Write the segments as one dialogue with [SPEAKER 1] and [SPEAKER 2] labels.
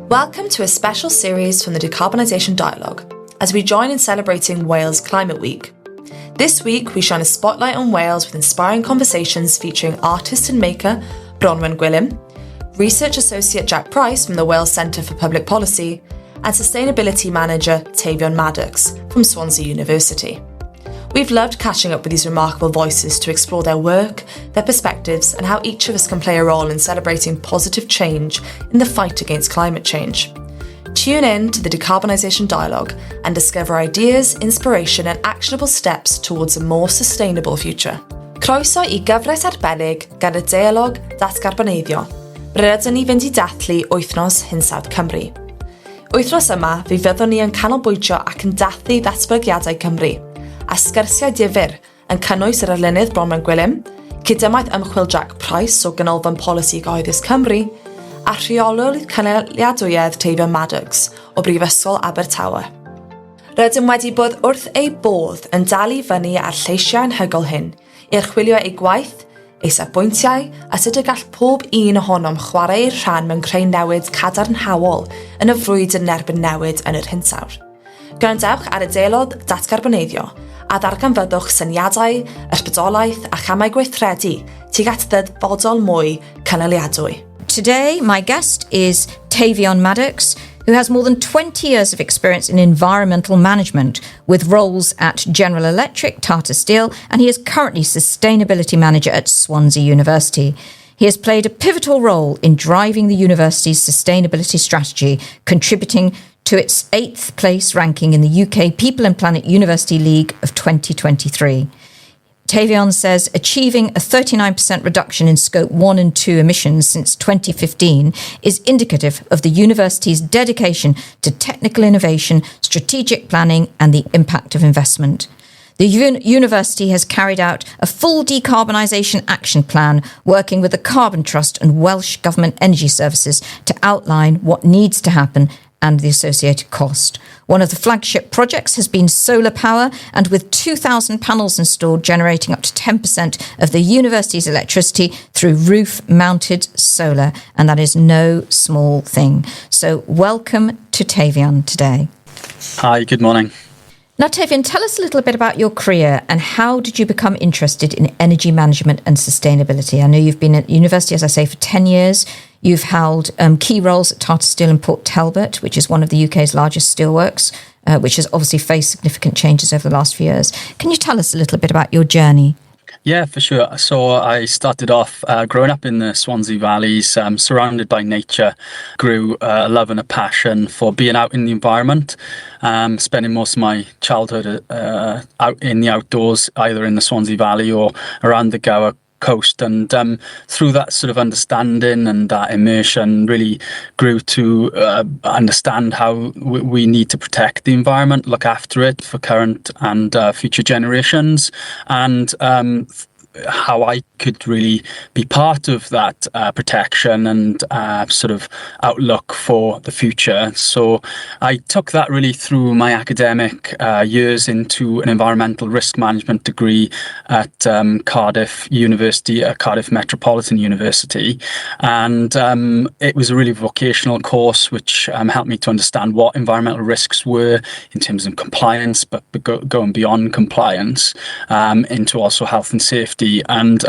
[SPEAKER 1] Welcome to a special series from the Decarbonisation Dialogue, as we join in celebrating Wales Climate Week. This week, we shine a spotlight on Wales with inspiring conversations featuring artist and maker Bronwen Gwillim, Research Associate Jack Price from the Wales Centre for Public Policy, and Sustainability Manager Teifion Maddocks from Swansea University. We've loved catching up with these remarkable voices to explore their work, their perspectives, and how each of us can play a role in celebrating positive change in the fight against climate change. Tune in to the Decarbonisation Dialogue and discover ideas, inspiration and actionable steps towards a more sustainable future. Croeso I gyfres arbennig gan y Dialog Datcarboneiddio. Rydyn ni fynd I dathlu wythnos Hinsawdd Cymru. Wythnos yma, fi fyddwn ni yn canolbwyntio ac yn dathlu ddatblygiadau Cymru, a sgyrsiau difyr yn cynnwys yr arlunydd Bronwen Gwillim, cydymwaith ymchwil Jack Price o Ganolfan Polisi Gyhoeddus Cymru, a rheolwr cynaliadwyedd Teifion Maddocks o Brifysgol Abertawe. Rydym wedi bod wrth ei bodd yn dal I fyny ar lleisiau anhygoel hyn I archwilio ei gwaith, ei safbwyntiau a sut y gall pob un ohonom chwarae ei rhan mewn creu newid cadarnhaol yn y frwydr yn erbyn newid yn yr hinsawdd. Gwrandewch ar y Dialog Datcarboneiddio a ddarganfyddwch syniadau, ysbrydolaeth a chamau gweithredu tuag at ddyfodol mwy cynaliadwy.
[SPEAKER 2] Today, my guest is Teifion Maddocks, who has more than 20 years of experience in environmental management with roles at General Electric, Tata Steel, and he is currently Sustainability Manager at Swansea University. He has played a pivotal role in driving the university's sustainability strategy, contributing to its 8th place ranking in the UK People and Planet University League of 2023. Teifion says achieving a 39% reduction in Scope 1 and 2 emissions since 2015 is indicative of the university's dedication to technical innovation, strategic planning and the impact of investment. The university has carried out a full decarbonisation action plan, working with the Carbon Trust and Welsh Government Energy Services to outline what needs to happen and the associated cost. One of the flagship projects has been solar power, and with 2,000 panels installed generating up to 10% of the university's electricity through roof-mounted solar, and that is no small thing. So welcome to Teifion today.
[SPEAKER 3] Hi, good morning.
[SPEAKER 2] Now, Teifion, tell us a little bit about your career and how did you become interested in energy management and sustainability? I know you've been at university, as I say, for 10 years. You've held key roles at Tata Steel and Port Talbot, which is one of the UK's largest steelworks, which has obviously faced significant changes over the last few years. Can you tell us a little bit about your journey?
[SPEAKER 3] Yeah, for sure. So I started off growing up in the Swansea Valleys, surrounded by nature, grew a love and a passion for being out in the environment, spending most of my childhood out in the outdoors, either in the Swansea Valley or around the Gower coast, and through that sort of understanding and that immersion really grew to understand how we need to protect the environment, look after it for current and future generations, and how I could really be part of that protection and sort of outlook for the future. So I took that really through my academic years into an environmental risk management degree at Cardiff University, Cardiff Metropolitan University. And it was a really vocational course which helped me to understand what environmental risks were in terms of compliance, but going beyond compliance into also health and safety. And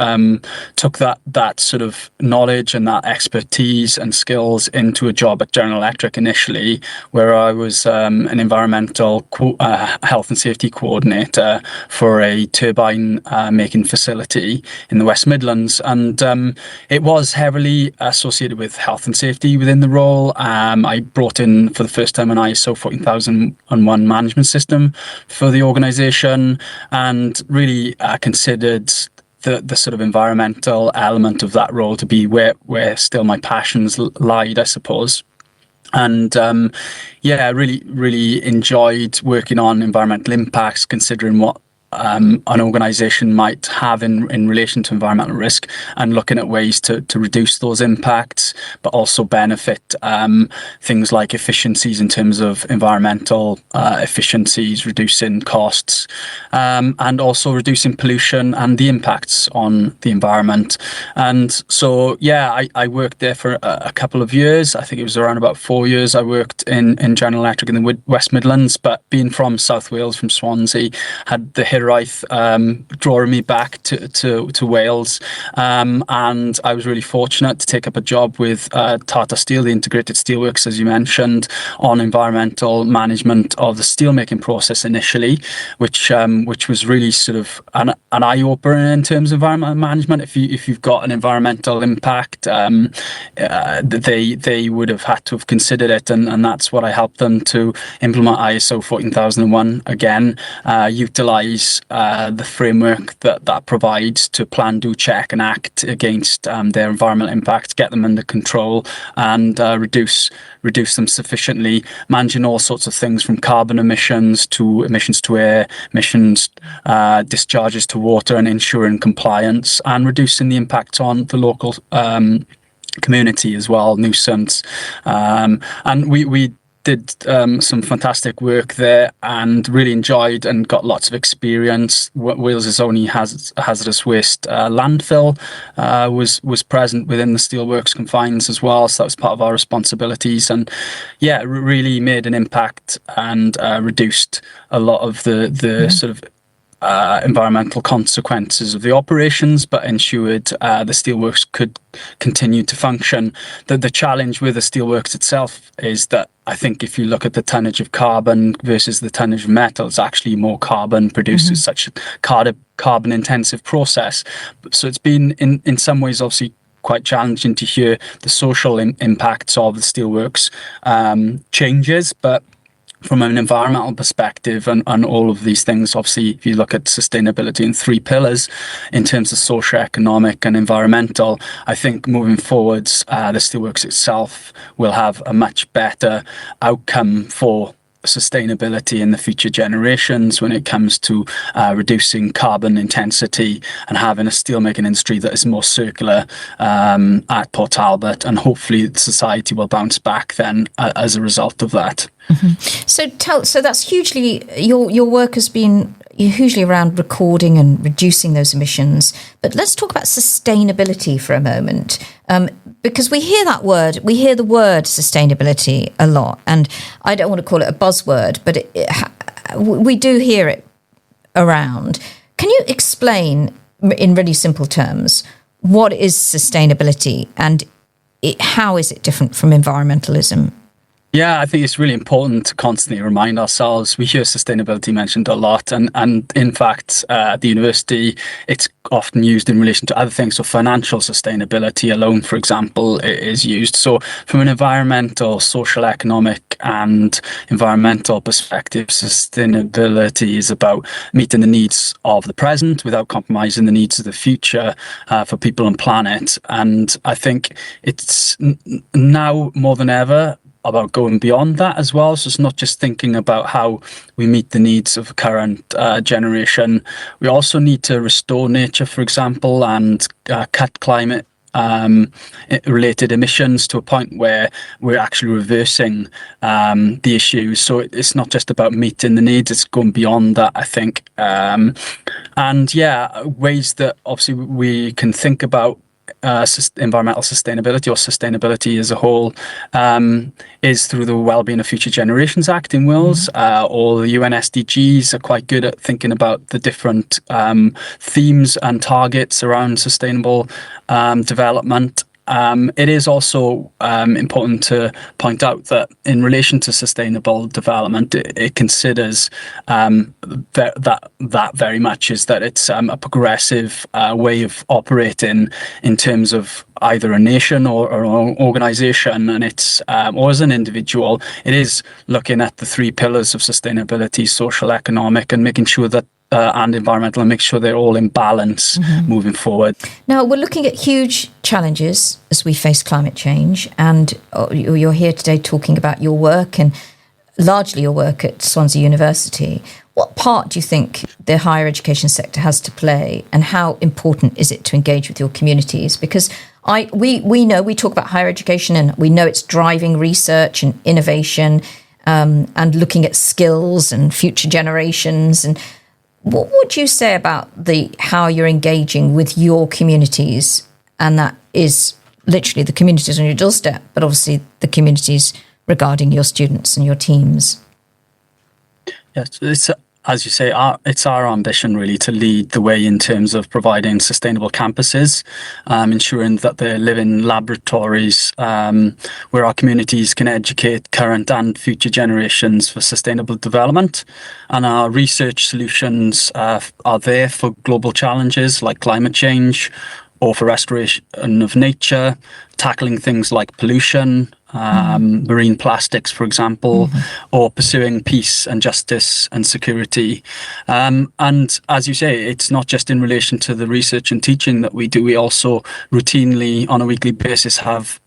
[SPEAKER 3] took that sort of knowledge and that expertise and skills into a job at General Electric initially, where I was an environmental health and safety coordinator for a turbine making facility in the West Midlands. And it was heavily associated with health and safety within the role. I brought in for the first time an ISO 14001 management system for the organisation, and really considered the sort of environmental element of that role to be where still my passions lied, I suppose. And really enjoyed working on environmental impacts, considering what an organisation might have in relation to environmental risk, and looking at ways to reduce those impacts, but also benefit things like efficiencies in terms of environmental efficiencies, reducing costs, and also reducing pollution and the impacts on the environment. And so, yeah, I worked there for a couple of years. I think it was around about 4 years. I worked in General Electric in the West Midlands, but being from South Wales, from Swansea, had the hiraeth drawing me back to Wales. And I was really fortunate to take up a job with Tata Steel, the integrated steelworks, as you mentioned, on environmental management of the steelmaking process initially, which was really sort of an eye-opener in terms of environmental management. If you've got an environmental impact, they would have had to have considered it, and that's what I helped them to implement ISO 14001 again, utilise the framework that provides to plan, do, check and act against their environmental impacts, get them under control and reduce them sufficiently, managing all sorts of things from carbon emissions to air, discharges to water, and ensuring compliance and reducing the impact on the local community as well, nuisance. And we did some fantastic work there and really enjoyed and got lots of experience. Wales's only hazardous waste landfill was present within the steelworks confines as well, so that was part of our responsibilities, and yeah, really made an impact and reduced a lot of the sort of environmental consequences of the operations, but ensured the steelworks could continue to function. The challenge with the steelworks itself is that I think if you look at the tonnage of carbon versus the tonnage of metal, it's actually more carbon produced as such a carbon intensive process. So it's been in some ways obviously quite challenging to hear the social impacts of the steelworks changes, but from an environmental perspective and all of these things, obviously, if you look at sustainability in 3 pillars in terms of socio-economic and environmental, I think moving forwards, the steelworks itself will have a much better outcome for sustainability in the future generations when it comes to reducing carbon intensity and having a steelmaking industry that is more circular at Port Talbot, and hopefully society will bounce back then as a result of that.
[SPEAKER 2] So that's hugely, your work has been hugely around recording and reducing those emissions, but let's talk about sustainability for a moment, because we hear the word sustainability a lot, and I don't want to call it a buzzword, but we do hear it around. Can you explain in really simple terms what is sustainability and how is it different from environmentalism?
[SPEAKER 3] Yeah, I think it's really important to constantly remind ourselves. We hear sustainability mentioned a lot, and in fact, at the university, it's often used in relation to other things. So financial sustainability alone, for example, is used. So from an environmental, social, economic and environmental perspective, sustainability is about meeting the needs of the present without compromising the needs of the future for people and planet. And I think it's now more than ever about going beyond that as well. So it's not just thinking about how we meet the needs of the current generation. We also need to restore nature, for example, and cut climate related emissions to a point where we're actually reversing the issues. So it's not just about meeting the needs, it's going beyond that, I think. And yeah, ways that obviously we can think about environmental sustainability or sustainability as a whole is through the Wellbeing of Future Generations Act in Wales. All the UN SDGs are quite good at thinking about the different themes and targets around sustainable development. It is also important to point out that in relation to sustainable development, it considers that very much is that it's a progressive way of operating in terms of either a nation or an organisation, and it's or as an individual. It is looking at the 3 pillars of sustainability: social, economic, and making sure that and environmental, and make sure they're all in balance moving forward.
[SPEAKER 2] Now, we're looking at huge challenges as we face climate change, and you're here today talking about your work and largely your work at Swansea University. What part do you think the higher education sector has to play, and how important is it to engage with your communities? Because we know, we talk about higher education and we know it's driving research and innovation, and looking at skills and future generations. And what would you say about how you're engaging with your communities? And that is literally the communities on your doorstep, but obviously the communities regarding your students and your teams.
[SPEAKER 3] Yes, it's as you say, it's our ambition really to lead the way in terms of providing sustainable campuses, ensuring that they're living laboratories where our communities can educate current and future generations for sustainable development. And our research solutions are there for global challenges like climate change, or for restoration of nature, tackling things like pollution, marine plastics, for example, or pursuing peace and justice and security. And as you say, it's not just in relation to the research and teaching that we do. We also routinely, on a weekly basis, have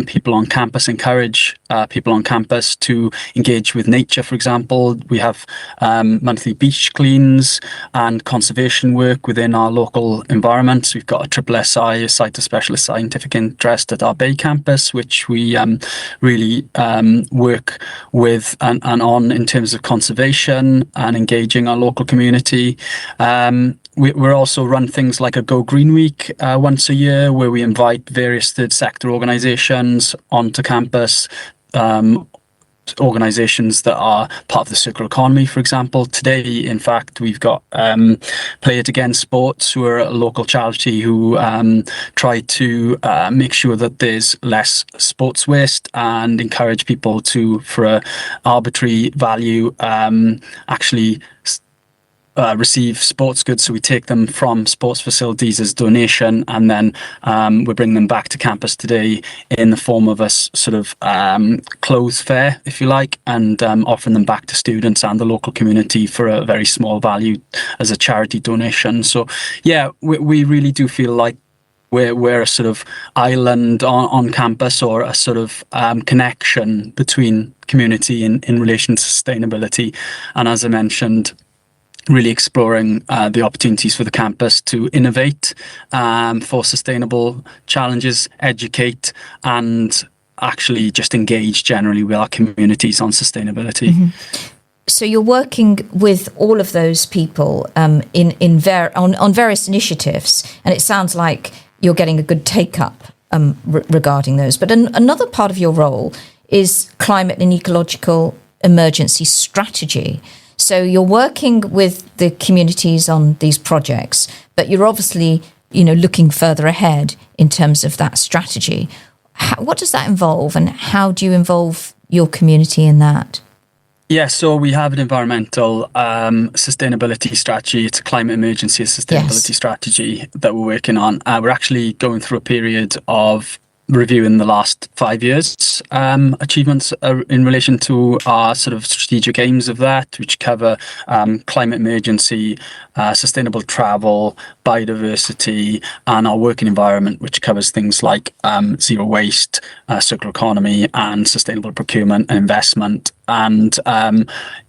[SPEAKER 3] people on campus, encourage people on campus to engage with nature, for example. We have monthly beach cleans and conservation work within our local environments. We've got a SSSI, a Site of Specialist Scientific Interest at our Bay campus, which we really work with and on in terms of conservation and engaging our local community. We're also run things like a Go Green Week once a year, where we invite various third sector organisations onto campus, organisations that are part of the circular economy, for example. Today, in fact, we've got Play It Again Sports, who are a local charity who try to make sure that there's less sports waste and encourage people to, for a arbitrary value, actually receive sports goods. So we take them from sports facilities as donation, and then we bring them back to campus today in the form of a sort of clothes fair, if you like, and offering them back to students and the local community for a very small value as a charity donation. So yeah, we really do feel like we're a sort of island on campus, or a sort of connection between community in relation to sustainability. And as I mentioned, really exploring the opportunities for the campus to innovate for sustainable challenges, educate, and actually just engage generally with our communities on sustainability.
[SPEAKER 2] So you're working with all of those people on various initiatives, and it sounds like you're getting a good take-up regarding those. But another part of your role is climate and ecological emergency strategy. So you're working with the communities on these projects, but you're obviously, looking further ahead in terms of that strategy. What does that involve, and how do you involve your community in that?
[SPEAKER 3] Yeah, so we have an environmental sustainability strategy. It's a climate emergency sustainability strategy that we're working on. We're actually going through a period of reviewing the last 5 years achievements in relation to our sort of strategic aims of that, which cover climate emergency, sustainable travel, biodiversity, and our working environment, which covers things like zero waste, circular economy, and sustainable procurement and investment. And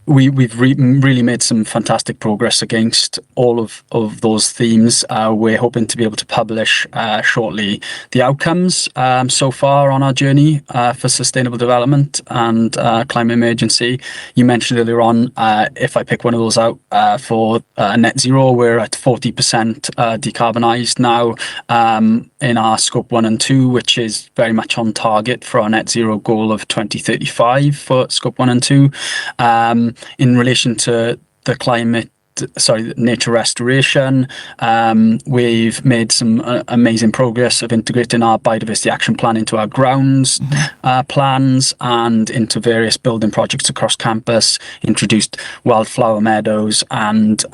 [SPEAKER 3] we've really made some fantastic progress against all of those themes. We're hoping to be able to publish shortly the outcomes so far on our journey for sustainable development and climate emergency. You mentioned earlier on, if I pick one of those out, for net zero, we're at 40% decarbonised now in our scope 1 and 2, which is very much on target for our net zero goal of 2035 for scope 1 and 2. In relation to the nature restoration, we've made some amazing progress of integrating our biodiversity action plan into our grounds plans and into various building projects across campus, introduced wildflower meadows, and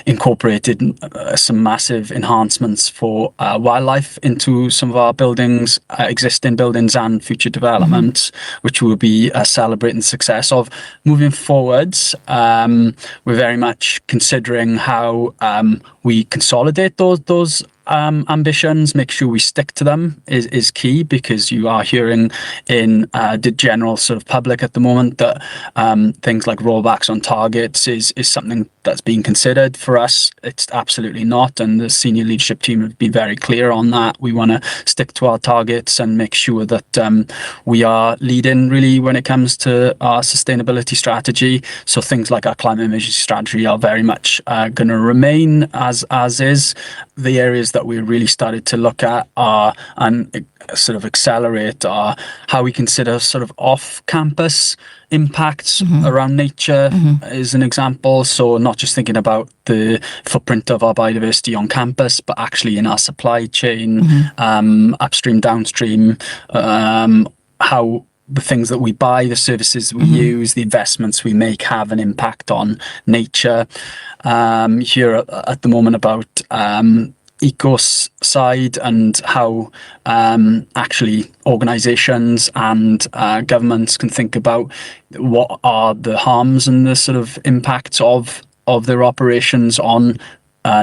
[SPEAKER 3] incorporated some massive enhancements for wildlife into some of our buildings, existing buildings and future developments, which we'll be celebrating the success of. Moving forwards, we're very much considering how we consolidate those ambitions, make sure we stick to them is key, because you are hearing in the general sort of public at the moment that things like rollbacks on targets is something that's being considered. For us, it's absolutely not, and the senior leadership team have been very clear on that. We want to stick to our targets and make sure that we are leading really when it comes to our sustainability strategy. So things like our climate emergency strategy are very much going to remain as is. The areas that we really started to look at are and sort of accelerate are how we consider sort of off-campus impacts around nature is an example. So not just thinking about the footprint of our biodiversity on campus, but actually in our supply chain, upstream, downstream, how the things that we buy, the services we use, the investments we make have an impact on nature. Here at the moment about ecocide and how actually organisations and governments can think about what are the harms and the sort of impacts of their operations on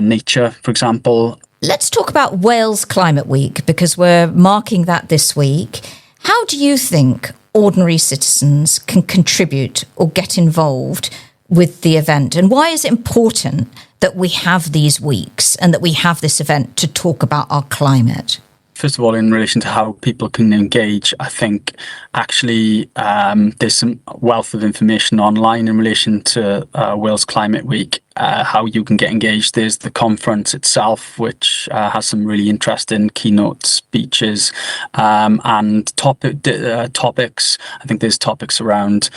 [SPEAKER 3] nature, for example.
[SPEAKER 2] Let's talk about Wales Climate Week, because we're marking that this week. How do you think ordinary citizens can contribute or get involved with the event? And why is it important that we have these weeks and that we have this event to talk about our climate?
[SPEAKER 3] First of all, in relation to how people can engage, I think actually there's some wealth of information online in relation to Wales Climate Week, how you can get engaged. There's the conference itself, which has some really interesting keynote speeches and topics. I think there's topics around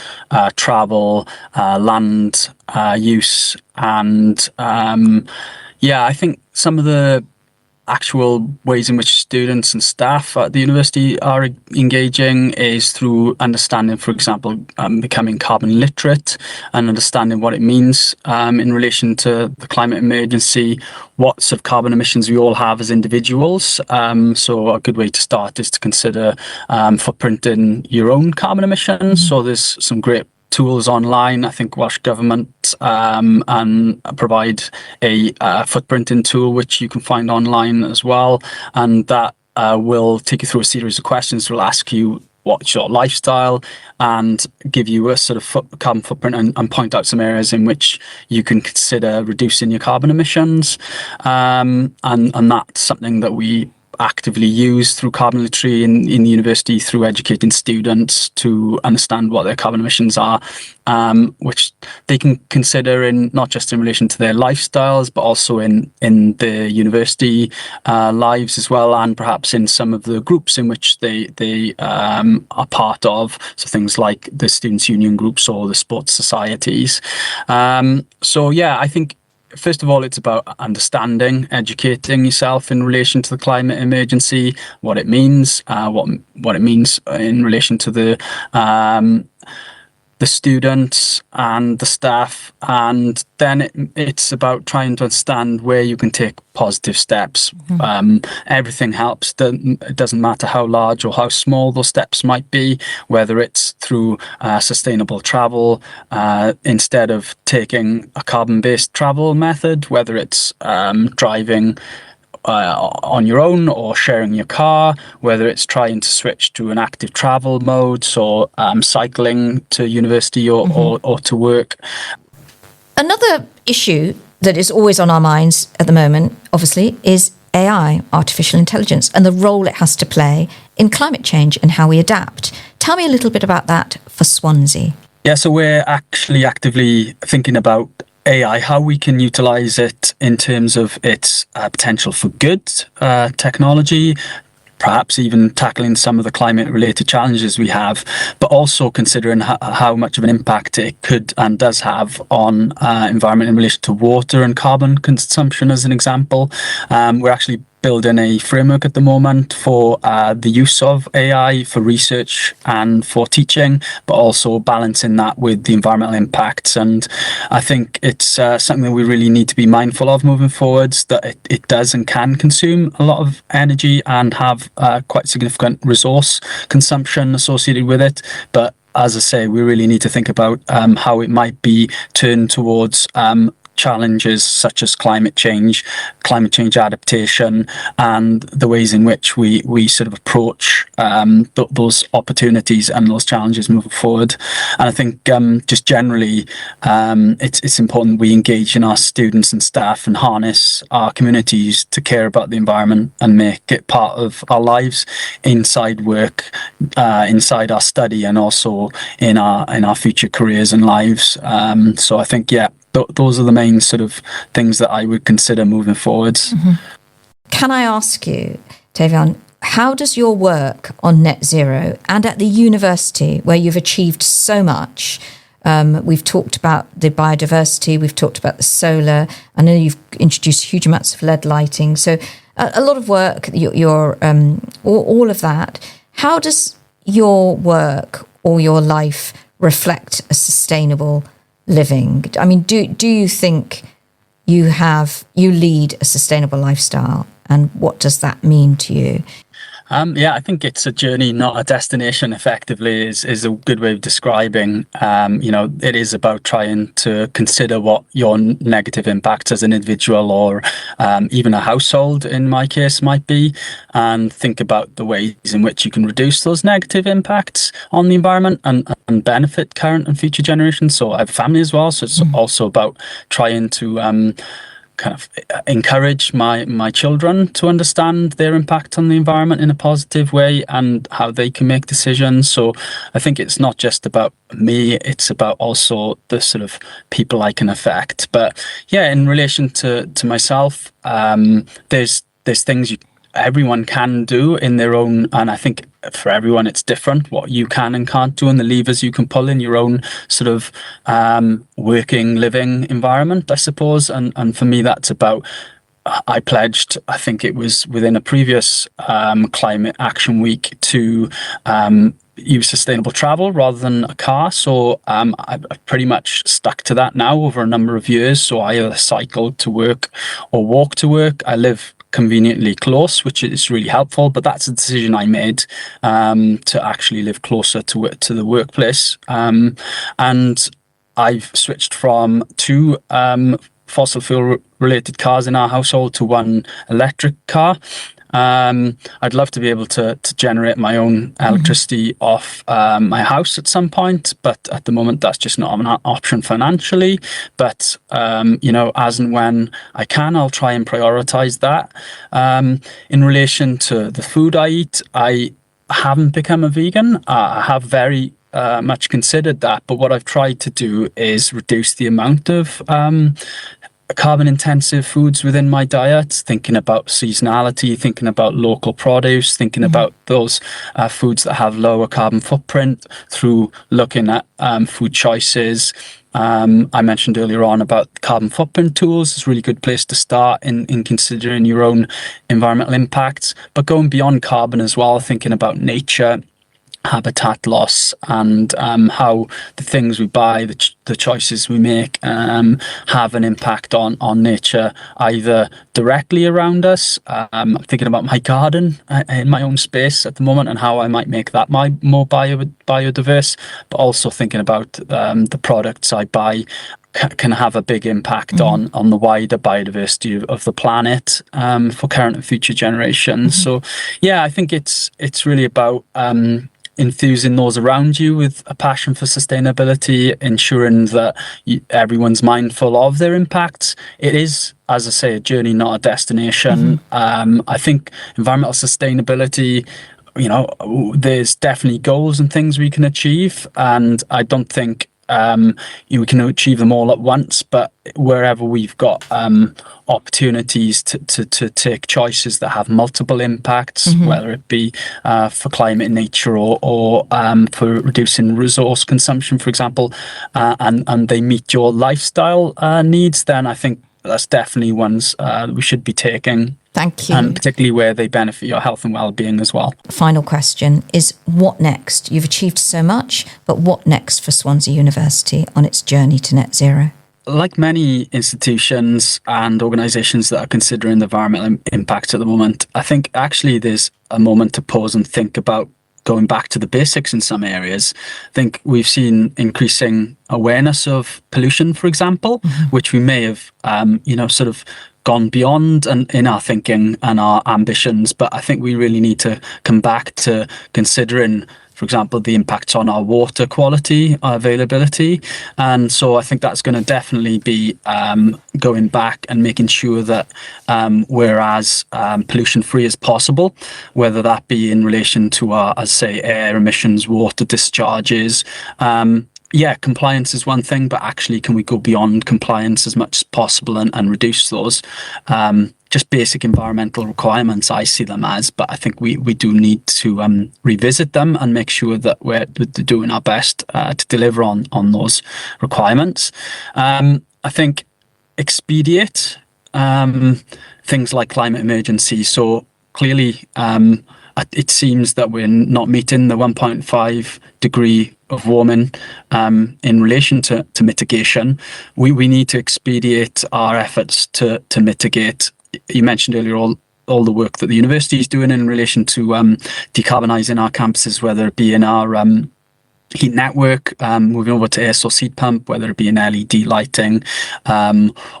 [SPEAKER 3] travel, land use, and I think some of the actual ways in which students and staff at the university are engaging is through understanding, for example, becoming carbon literate and understanding what it means in relation to the climate emergency, what sort of carbon emissions we all have as individuals. So a good way to start is to consider footprinting your own carbon emissions. So there's some great tools online. I think Welsh Government and provide a footprinting tool which you can find online as well, and that will take you through a series of questions. Will ask you what's your lifestyle and give you a sort of carbon footprint and point out some areas in which you can consider reducing your carbon emissions, and that's something that we actively use through carbon literacy in the university, through educating students to understand what their carbon emissions are, which they can consider in not just in relation to their lifestyles, but also in the university lives as well, and perhaps in some of the groups in which they are part of, so things like the students' union groups or the sports societies. I think first of all, it's about understanding, educating yourself in relation to the climate emergency, what it means, what it means in relation to the students and the staff, and then it's about trying to understand where you can take positive steps. Everything helps. It doesn't matter how large or how small those steps might be, whether it's through sustainable travel instead of taking a carbon-based travel method, whether it's driving on your own or sharing your car, whether it's trying to switch to an active travel mode, so cycling to university or to work.
[SPEAKER 2] Another issue that is always on our minds at the moment, obviously, is AI, artificial intelligence, and the role it has to play in climate change and how we adapt. Tell me a little bit about that for Swansea.
[SPEAKER 3] Yeah, so we're actually actively thinking about AI, how we can utilize it in terms of its potential for good technology, perhaps even tackling some of the climate-related challenges we have, but also considering how much of an impact it could and does have on environment in relation to water and carbon consumption, as an example. We're actually building a framework at the moment for the use of AI for research and for teaching, but also balancing that with the environmental impacts. And I think it's something that we really need to be mindful of moving forwards, that it does and can consume a lot of energy and have quite significant resource consumption associated with it. But as I say, we really need to think about how it might be turned towards challenges such as climate change adaptation, and the ways in which we sort of approach those opportunities and those challenges moving forward. And I think just generally, it's important we engage in our students and staff and harness our communities to care about the environment and make it part of our lives inside work, inside our study, and also in our future careers and lives. So I think, those are the main sort of things that I would consider moving forwards.
[SPEAKER 2] Mm-hmm. Can I ask you, Teifion, how does your work on net zero and at the university, where you've achieved so much, we've talked about the biodiversity, we've talked about the solar, I know you've introduced huge amounts of LED lighting, so a lot of work, all of that. How does your work or your life reflect a sustainable living? I mean, do you think you lead a sustainable lifestyle, and what does that mean to you?
[SPEAKER 3] I think it's a journey, not a destination, effectively, is a good way of describing. It is about trying to consider what your negative impacts as an individual or even a household, in my case, might be, and think about the ways in which you can reduce those negative impacts on the environment and benefit current and future generations. So I have a family as well, so it's also about trying to kind of encourage my children to understand their impact on the environment in a positive way and how they can make decisions. So I think it's not just about me, it's about also the sort of people I can affect. But in relation to myself, there's things everyone can do in their own, and I think for everyone it's different what you can and can't do and the levers you can pull in your own sort of working, living environment, I suppose. And for me, that's about, I pledged, I think it was within a previous climate action week, to use sustainable travel rather than a car. So I've pretty much stuck to that now over a number of years. So I either cycle to work or walk to work. I live conveniently close, which is really helpful, but that's a decision I made to actually live closer to the workplace. And I've switched from 2 fossil fuel related cars in our household to 1 electric car. I'd love to be able to generate my own electricity off my house at some point, but at the moment that's just not an option financially. But as and when I can, I'll try and prioritize that. In relation to the food I eat, I haven't become a vegan. I have very much considered that, but what I've tried to do is reduce the amount of carbon intensive foods within my diet, thinking about seasonality, thinking about local produce, thinking about those foods that have lower carbon footprint through looking at food choices. I mentioned earlier on about carbon footprint tools. It's a really good place to start in considering your own environmental impacts, but going beyond carbon as well, thinking about nature, habitat loss, and how the things we buy, the choices we make, have an impact on nature, either directly around us. I'm thinking about my garden in my own space at the moment and how I might make that more biodiverse, but also thinking about the products I buy can have a big impact on the wider biodiversity of the planet for current and future generations. So I think it's really about enthusing those around you with a passion for sustainability, ensuring that everyone's mindful of their impacts. It is, as I say, a journey, not a destination. I think environmental sustainability, there's definitely goals and things we can achieve, and I don't think we can achieve them all at once, but wherever we've got opportunities to take choices that have multiple impacts, whether it be for climate and nature or for reducing resource consumption, for example, and they meet your lifestyle needs, then I think that's definitely ones we should be taking.
[SPEAKER 2] Thank you.
[SPEAKER 3] And particularly where they benefit your health and well-being as well.
[SPEAKER 2] Final question is, what next? You've achieved so much, but what next for Swansea University on its journey to net zero?
[SPEAKER 3] Like many institutions and organisations that are considering the environmental impacts at the moment, I think actually there's a moment to pause and think about going back to the basics in some areas. I think we've seen increasing awareness of pollution, for example, which we may have, sort of gone beyond in our thinking and our ambitions. But I think we really need to come back to considering, for example, the impacts on our water quality, our availability. And so I think that's going to definitely be going back and making sure that we're as pollution-free as possible, whether that be in relation to our, as say, air emissions, water discharges. Compliance is one thing, but actually can we go beyond compliance as much as possible and reduce those? Just basic environmental requirements, I see them as, but I think we do need to revisit them and make sure that we're doing our best to deliver on those requirements. I think expedite things like climate emergency. So clearly, it seems that we're not meeting the 1.5 degree of warming in relation to mitigation. We need to expedite our efforts to mitigate. You mentioned earlier all the work that the university is doing in relation to decarbonising our campuses, whether it be in our heat network, moving over to air source heat pump, whether it be in LED lighting,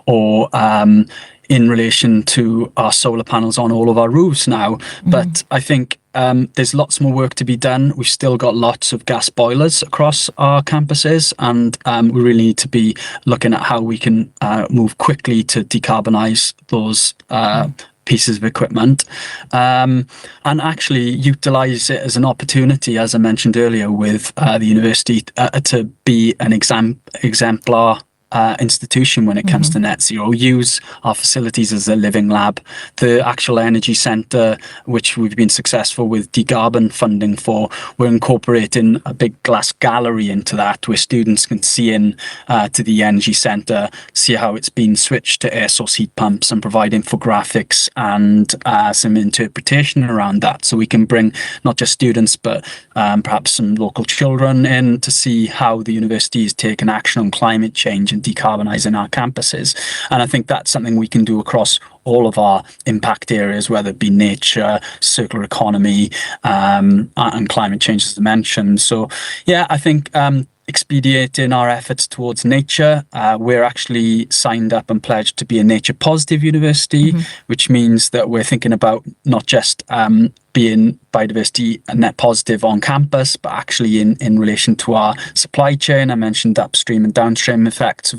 [SPEAKER 3] or in relation to our solar panels on all of our roofs now. But I think there's lots more work to be done. We've still got lots of gas boilers across our campuses, and we really need to be looking at how we can move quickly to decarbonise those pieces of equipment, and actually utilise it as an opportunity, as I mentioned earlier, with the university to be an exemplar institution when it comes to net zero. Use our facilities as a living lab. The actual energy centre, which we've been successful with Decarbon funding for, we're incorporating a big glass gallery into that where students can see in to the energy centre, see how it's been switched to air source heat pumps, and provide infographics and some interpretation around that, so we can bring not just students but perhaps some local children in to see how the university is taking action on climate change and decarbonising our campuses. And I think that's something we can do across all of our impact areas, whether it be nature, circular economy, and climate change, as I mentioned. So, I think expediting our efforts towards nature. We're actually signed up and pledged to be a nature positive university, which means that we're thinking about not just being biodiversity net positive on campus, but actually in relation to our supply chain. I mentioned upstream and downstream effects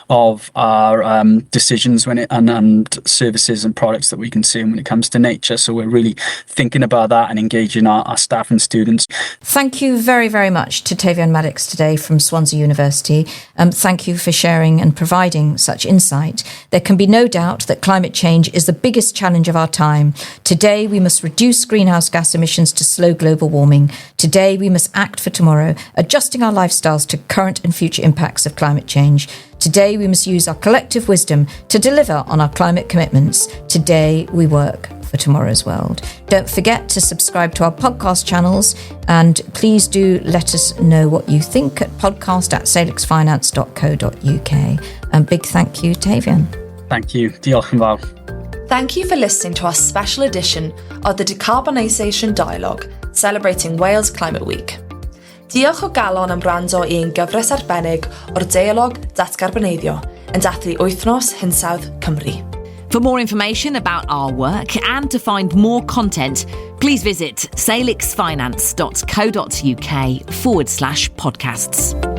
[SPEAKER 3] of our decisions and services and products that we consume when it comes to nature. So we're really thinking about that and engaging our staff and students.
[SPEAKER 2] Thank you very, very much to Teifion Maddocks today from Swansea University. Thank you for sharing and providing such insight. There can be no doubt that climate change is the biggest challenge of our time. Today, we must reduce greenhouse gas emissions to slow global warming. Today, we must act for tomorrow, adjusting our lifestyles to current and future impacts of climate change. Today, we must use our collective wisdom to deliver on our climate commitments. Today, we work for tomorrow's world. Don't forget to subscribe to our podcast channels, and please do let us know what you think at podcast@salixfinance.co.uk. And big thank you, Teifion.
[SPEAKER 3] Thank you. Diolch yn fawr.
[SPEAKER 1] Thank you for listening to our special edition of the Decarbonisation Dialogue, celebrating Wales Climate Week. Diolch o galon am wrando i ein gyfres arbennig o'r Deialog Datgarboneiddio yn dathlu wythnos Hinsawdd Cymru.
[SPEAKER 4] For more information about our work and to find more content, please visit salixfinance.co.uk/podcasts.